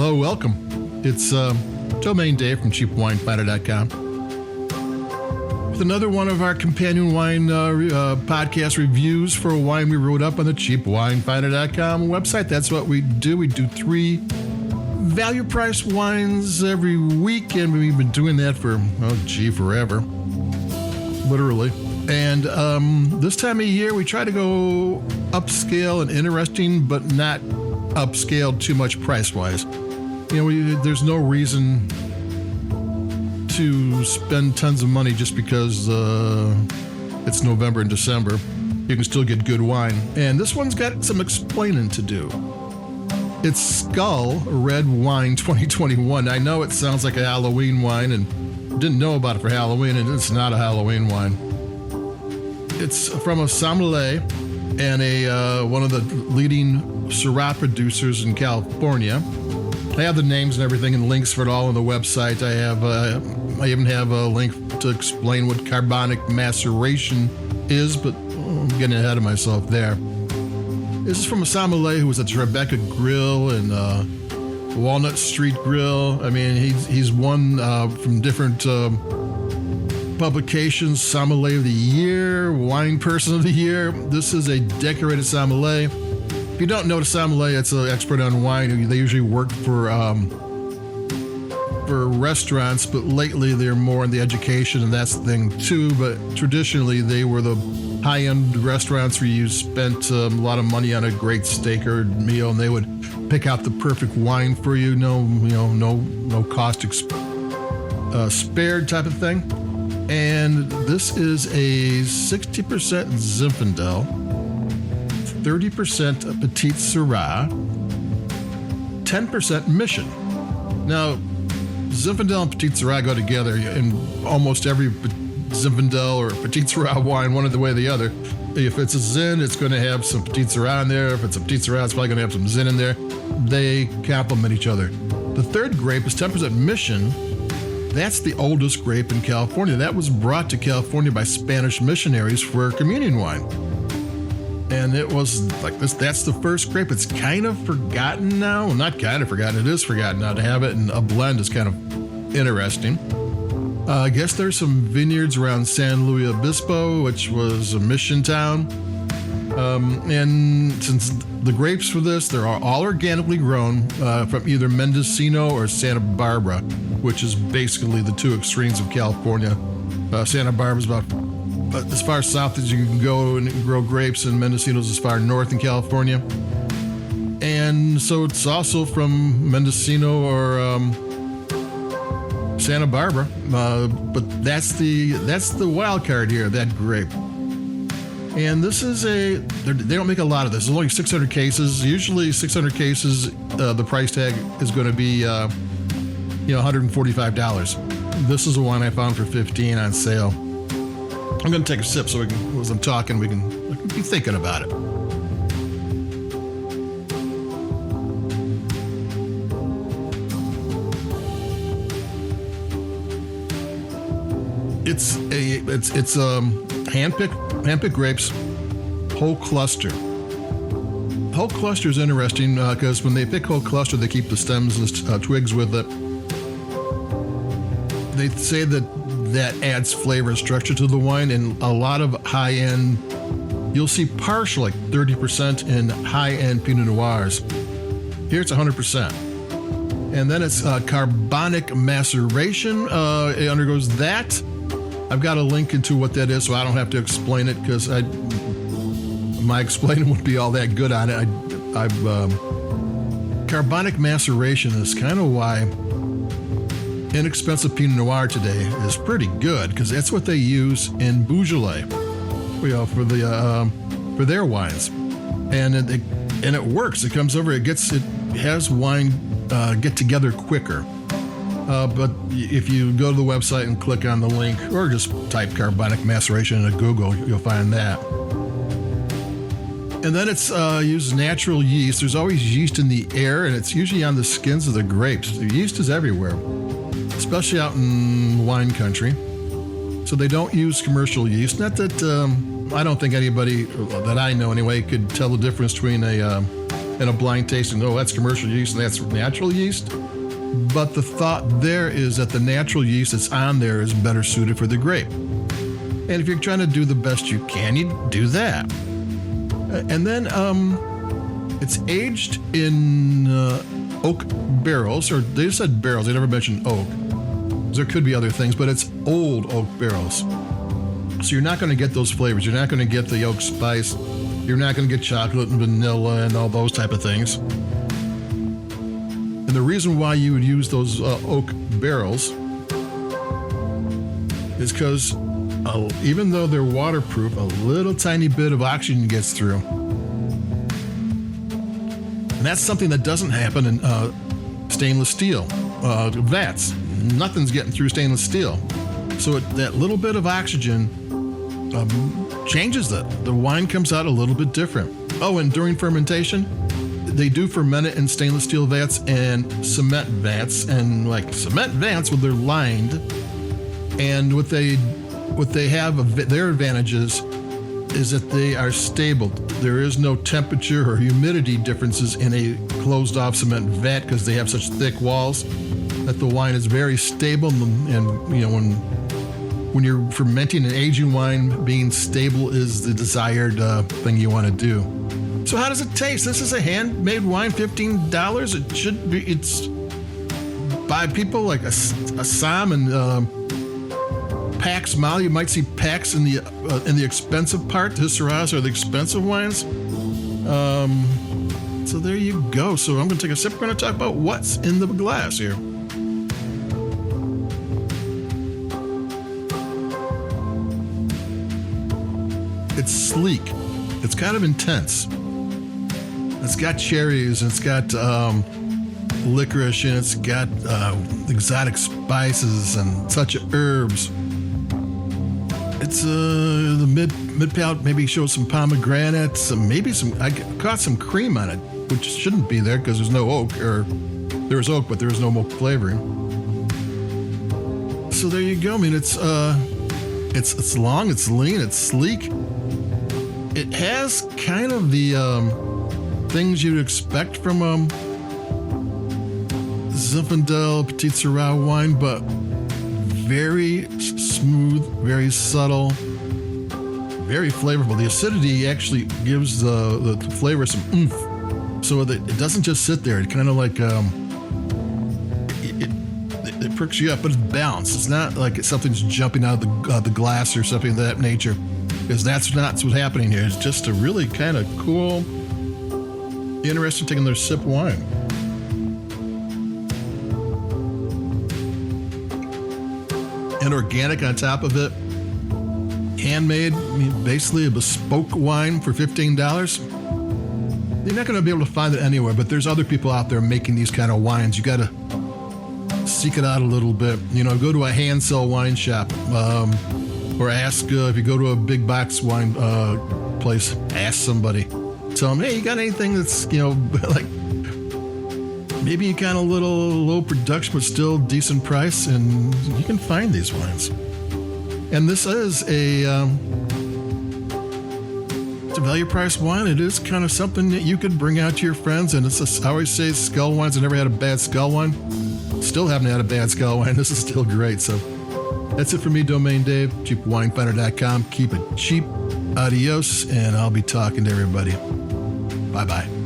Hello, welcome. It's Domain Dave from CheapWineFinder.com with another one of our companion wine podcast reviews for a wine we wrote up on the CheapWineFinder.com website. That's what we do. We do 3 value price wines every week, and we've been doing that for, forever. Literally. And this time of year, we try to go upscale and interesting, but not upscale too much price-wise. There's no reason to spend tons of money just because it's November and December. You can still get good wine. And this one's got some explaining to do. It's Skull Red Wine 2021. I know it sounds like a Halloween wine and didn't know about it for Halloween, and it's not a Halloween wine. It's from a Sommelier and one of the leading Syrah producers in California. I have the names and everything and links for it all on the website. I even have a link to explain what carbonic maceration is, but I'm getting ahead of myself there. This is from a sommelier who was at Tribeca Grill and Walnut Street Grill. I mean, he's won from different publications, Sommelier of the Year, Wine Person of the Year. This is a decorated sommelier. If you don't know the sommelier, it's an expert on wine. They usually work for restaurants, but lately they're more in the education, and that's the thing too. But traditionally, they were the high-end restaurants where you spent a lot of money on a great steak or meal, and they would pick out the perfect wine for you. No cost spared type of thing. And this is a 60% Zinfandel, 30% Petite Syrah, 10% Mission. Now, Zinfandel and Petite Syrah go together in almost every Zinfandel or Petite Syrah wine, one way or the other. If it's a Zin, it's going to have some Petite Syrah in there. If it's a Petite Syrah, it's probably going to have some Zin in there. They complement each other. The third grape is 10% Mission. That's the oldest grape in California. That was brought to California by Spanish missionaries for communion wine. And it was like this. That's the first grape. It's kind of forgotten now. Well, not kind of forgotten. It is forgotten now. To have it in a blend is kind of interesting. I guess there's some vineyards around San Luis Obispo, which was a mission town. And since the grapes for this, they're all organically grown from either Mendocino or Santa Barbara, which is basically the 2 extremes of California. Santa Barbara is about as far south as you can go and grow grapes, and Mendocino's as far north in California. And so it's also from Mendocino or Santa Barbara, but that's the wild card here, that grape. And this is they don't make a lot of this. There's only 600 cases. Usually 600 cases, the price tag is going to be $145. This is a wine I found for $15 on sale. I'm going to take a sip so as I'm talking, we can be thinking about it. It's handpicked grapes, whole cluster. Whole cluster is interesting because when they pick whole cluster, they keep the stems and twigs with it. They say that adds flavor and structure to the wine, and a lot of high-end, you'll see partial, like 30% in high-end Pinot Noirs. Here it's 100%. And then it's carbonic maceration. It undergoes that. I've got a link into what that is, so I don't have to explain it because my explaining wouldn't be all that good on it. Carbonic maceration is kind of why inexpensive Pinot Noir today is pretty good, because that's what they use in Beaujolais, for their wines, and it works. It comes over. It has wine get together quicker. But if you go to the website and click on the link, or just type carbonic maceration into Google, you'll find that. And then it's uses natural yeast. There's always yeast in the air, and it's usually on the skins of the grapes. The yeast is everywhere, especially out in wine country. So they don't use commercial yeast. Not that I don't think anybody that I know anyway could tell the difference between a in a blind tasting, oh, that's commercial yeast and that's natural yeast. But the thought there is that the natural yeast that's on there is better suited for the grape. And if you're trying to do the best you can, you do that. And then it's aged in oak barrels, or they just said barrels, they never mentioned oak. There could be other things, but it's old oak barrels. So you're not going to get those flavors. You're not going to get the oak spice. You're not going to get chocolate and vanilla and all those type of things. And the reason why you would use those oak barrels is because even though they're waterproof, a little tiny bit of oxygen gets through. And that's something that doesn't happen in stainless steel vats. Nothing's getting through stainless steel. So that little bit of oxygen changes that. The wine comes out a little bit different. Oh, and during fermentation, they do ferment it in stainless steel vats and cement vats. And like cement vats, well, they're lined. And what they have, their advantages is that they are stable. There is no temperature or humidity differences in a closed off cement vat because they have such thick walls that the wine is very stable. And you know, when you're fermenting and aging wine, being stable is the desired thing you want to do. So how does it taste? This is a handmade wine, $15. It should be. It's by people like Assam and Pax Mali. You might see Pax in the expensive part. The Syrahs are the expensive wines. So there you go. So I'm going to take a sip. We're going to talk about what's in the glass here. It's sleek. It's kind of intense. It's got cherries, and it's got licorice, and it's got exotic spices and such herbs. It's the mid palate maybe shows some pomegranate, I caught some cream on it, which shouldn't be there because there's no oak, or there's oak, but there's no oak flavoring. So there you go. I mean, it's long, it's lean, it's sleek. It has kind of the things you'd expect from Zinfandel Petit Syrah wine, but very smooth, very subtle, very flavorful. The acidity actually gives the flavor some oomph, so that it doesn't just sit there. It kind of like it perks you up, but it's balanced. It's not like something's jumping out of the glass or something of that nature, because that's not what's happening here. It's just a really kind of cool, interesting taking their sip wine. And organic on top of it. Handmade, I mean, basically a bespoke wine for $15. You're not going to be able to find it anywhere, but there's other people out there making these kind of wines. You got to seek it out a little bit. You know, go to a hand sell wine shop, or ask if you go to a big box wine place. Ask somebody. Tell them, hey, you got anything that's, you know, like maybe kind of a little low production, but still decent price, and you can find these wines. And this is it's a value price wine. It is kind of something that you could bring out to your friends. And I always say skull wines. I never had a bad skull wine. Still haven't had a bad skull wine. This is still great. So that's it for me, Domain Dave, cheapwinefinder.com. Keep it cheap. Adios, and I'll be talking to everybody. Bye-bye.